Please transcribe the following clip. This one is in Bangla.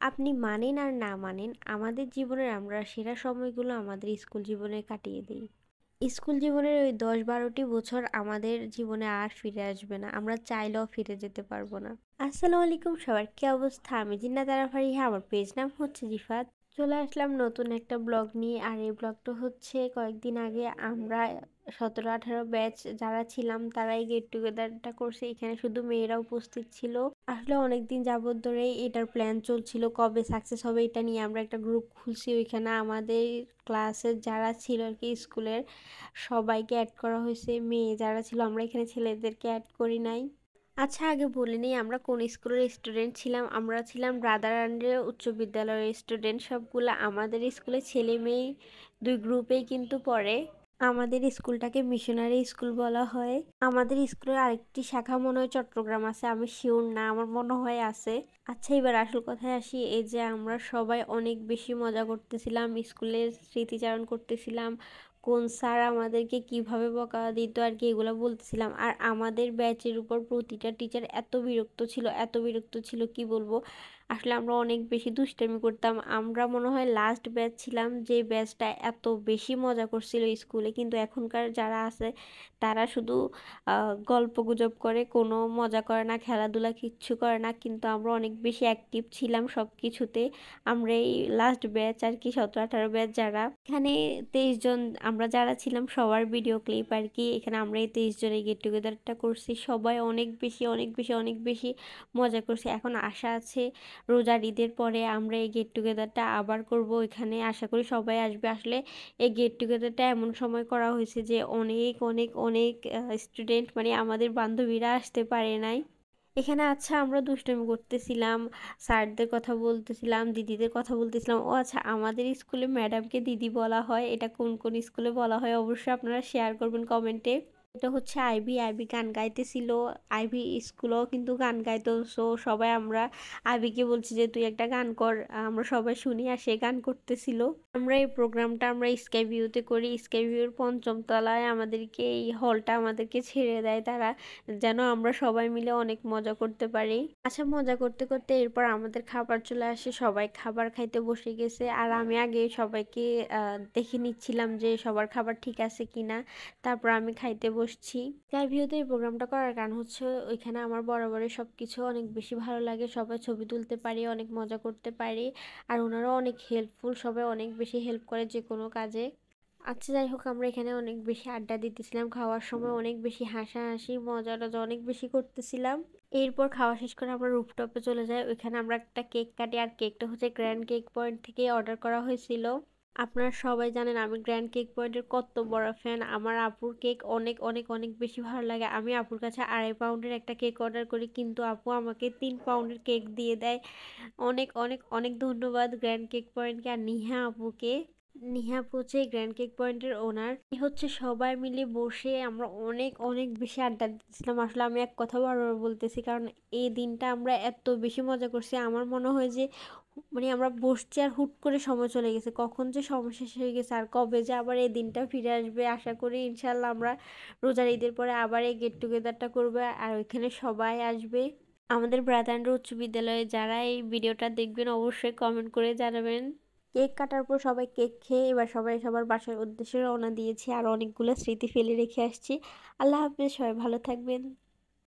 আপনি মানেন আর না মানেন, আমাদের জীবনের আমরা সেরা সময়গুলো আমাদের স্কুল জীবনে কাটিয়ে দিই। স্কুল জীবনের ওই ১০-১২টি বছর আমাদের জীবনে আর ফিরে আসবে না। আমরা চাইলেও ফিরে যেতে পারবো না। আসসালামু আলাইকুম সবার, কি অবস্থা? আমি জিন্নাত আরা ফারিহা, আমার পেজ নাম হচ্ছে জিফাত। চলে আসলাম নতুন একটা ব্লগ নিয়ে। আর এই ব্লগটা হচ্ছে কয়েকদিন আগে আমরা ১৭-১৮ ব্যাচ যারা ছিলাম তারাই গেট টুগেদারটা করছে। এখানে শুধু মেয়েরা উপস্থিত ছিল। আসলে অনেকদিন যাবত ধরেই এটার প্ল্যান চলছিল, কবে সাকসেস হবে এটা নিয়ে। আমরা একটা গ্রুপ খুলছি, ওইখানে আমাদের ক্লাসের যারা ছিল আর কি স্কুলের সবাইকে অ্যাড করা হয়েছে। মেয়ে যারা ছিল, আমরা এখানে ছেলেদেরকে অ্যাড করি নাই। আচ্ছা, আগে বলে নিই আমরা কোন স্কুলের স্টুডেন্ট ছিলাম। আমরা ছিলাম ব্রাদার আন্ডারে উচ্চ বিদ্যালয়ের স্টুডেন্ট। সবগুলো আমাদের স্কুলে ছেলে মেয়ে দুই গ্রুপেই কিন্তু পড়ে। আমাদের স্কুলটাকে মিশনারি স্কুল বলা হয়। আমাদের স্কুলের আরেকটি শাখা মনে হয় চট্টগ্রাম আছে, আমি শিওর না, আমার মনে হয় আছে। আচ্ছা, এবার আসল কথায় আসি। এই যে আমরা সবাই অনেক বেশি মজা করতেছিলাম, স্কুলের স্মৃতিচারণ করতেছিলাম, কোন স্যার আমাদেরকে কিভাবে বকা দিত আর কি, এগুলো বলতেছিলাম। আর আমাদের ব্যাচের উপর প্রতিটা টিচার এত বিরক্ত ছিল, এত বিরক্ত ছিল কি বলবো। আসলে আমরা অনেক বেশি দুষ্টামি করতাম। আমরা মনে হয় লাস্ট ব্যাচ ছিলাম যে ব্যাচটা এত বেশি মজা করছিল স্কুলে। কিন্তু এখনকার যারা আছে তারা শুধু গল্প গুজব করে, কোনো মজা করে না, খেলাধুলা কিচ্ছু করে না। কিন্তু আমরা অনেক বেশি অ্যাক্টিভ ছিলাম সব কিছুতে। আমরা এই লাস্ট ব্যাচ আর কি, ১৭-১৮ ব্যাচ যারা, এখানে ২৩ জন আমরা যারা ছিলাম সবার ভিডিও ক্লিপ আর কি। এখানে আমরা এই ২৩ জনের গেট টুগেদারটা করছি। সবাই অনেক বেশি অনেক বেশি অনেক বেশি মজা করছি। এখন আশা আছে রোজার ঈদের পরে আমরা এই গেট টুগেদারটা আবার করব। এখানে আশা করি সবাই আসবে। আসলে এই গেট টুগেদারটা এমন সময় করা হয়েছে যে অনেক অনেক অনেক স্টুডেন্ট মানে আমাদের বান্ধবীরা আসতে পারে নাই। এখানে আচ্ছা, আমরা দুষ্টুমি করতেছিলাম, স্যারদের কথা বলতেছিলাম, দিদিদের কথা বলতেছিলাম। ও আচ্ছা, আমাদের স্কুলে ম্যাডামকে দিদি বলা হয়। এটা কোন কোন স্কুলে বলা হয় অবশ্যই আপনারা শেয়ার করবেন কমেন্টে। এটা হচ্ছে আইভি। আইভি গান গাইতেছিল। আইভি স্কুলেও কিন্তু গান গাইতো। সো সবাই আমরা আইভিকে বলছি যে তুই একটা গান কর, আমরা সবাই শুনি। আর সে গান করতেছিল। আমরা এই প্রোগ্রামটা আমরা স্কাই ভিউতে করি। স্কাই ভিউর ৫ম তলায় আমাদেরকে এই হলটা আমাদেরকে ছেড়ে দেয় তারা, যেন আমরা সবাই মিলে অনেক মজা করতে পারি। আচ্ছা, মজা করতে করতে এরপর আমাদের খাবার চলে আসে, সবাই খাবার খাইতে বসে গেছে। আর আমি আগে সবাইকে দেখে নিচ্ছিলাম যে সবার খাবার ঠিক আছে কিনা, তারপর আমি খাইতে বসছি। স্কাই ভিউতে এই প্রোগ্রামটা করার কারণ হচ্ছে ওইখানে আমার বরাবরই সব কিছু অনেক বেশি ভালো লাগে, সবাই ছবি তুলতে পারি, অনেক মজা করতে পারি। আর ওনারাও অনেক হেল্পফুল, সবাই অনেক বেশি হেল্প করে যে কোনো কাজে। আচ্ছা, যাই হোক, আমরা এখানে অনেক বেশি আড্ডা দিতেছিলাম, খাওয়ার সময় অনেক বেশি হাসাহাসি মজা টজা অনেক বেশি করতেছিলাম। এরপর খাওয়া শেষ করে আমরা রুফটপে চলে যাই। ওইখানে আমরা একটা কেক কাটি। আর কেকটা হচ্ছে গ্র্যান্ড কেক পয়েন্ট থেকে অর্ডার করা হয়েছিল। আপনারা সবাই জানেন আমি গ্র্যান্ড কেক পয়েন্টের কত বড় ফ্যান। আমার আপুর কেক অনেক অনেক অনেক বেশি ভালো লাগে। আমি আপুর কাছে ২.৫ পাউন্ডের একটা কেক অর্ডার করি, কিন্তু আপু আমাকে ৩ পাউন্ডের কেক দিয়ে দেয়। অনেক অনেক অনেক ধন্যবাদ গ্র্যান্ড কেক পয়েন্টকে আর নিহা আপুকে। নিহা আপু হচ্ছে গ্র্যান্ড কেক পয়েন্টের ওনার। হচ্ছে সবাই মিলে বসে আমরা অনেক অনেক বেশি আড্ডা দিচ্ছিলাম। আসলে আমি এক কথা বারবার বলতেছি, কারণ এই দিনটা আমরা এত বেশি মজা করছি। আমার মনে হয় যে মানে আমরা বসছি আর হুট করে সময় চলে গেছে, কখন যে সময় শেষ হয়ে গেছে আর কবে যে আবার এই দিনটা ফিরে আসবে। আশা করি ইনশাল্লাহ আমরা রোজার ঈদের পরে আবার এই গেট টুগেদারটা করবো আর ওইখানে সবাই আসবে। আমাদের ব্রাদার উচ্চ বিদ্যালয়ে যারা এই ভিডিওটা দেখবেন অবশ্যই কমেন্ট করে জানাবেন। কেক কাটার পর সবাই কেক খেয়ে এবার সবাই সবার বাসার উদ্দেশ্যে রওনা দিয়েছি। আর অনেকগুলো স্মৃতি ফেলে রেখে আসছি। আল্লাহ হাফেজ, সবাই ভালো থাকবেন।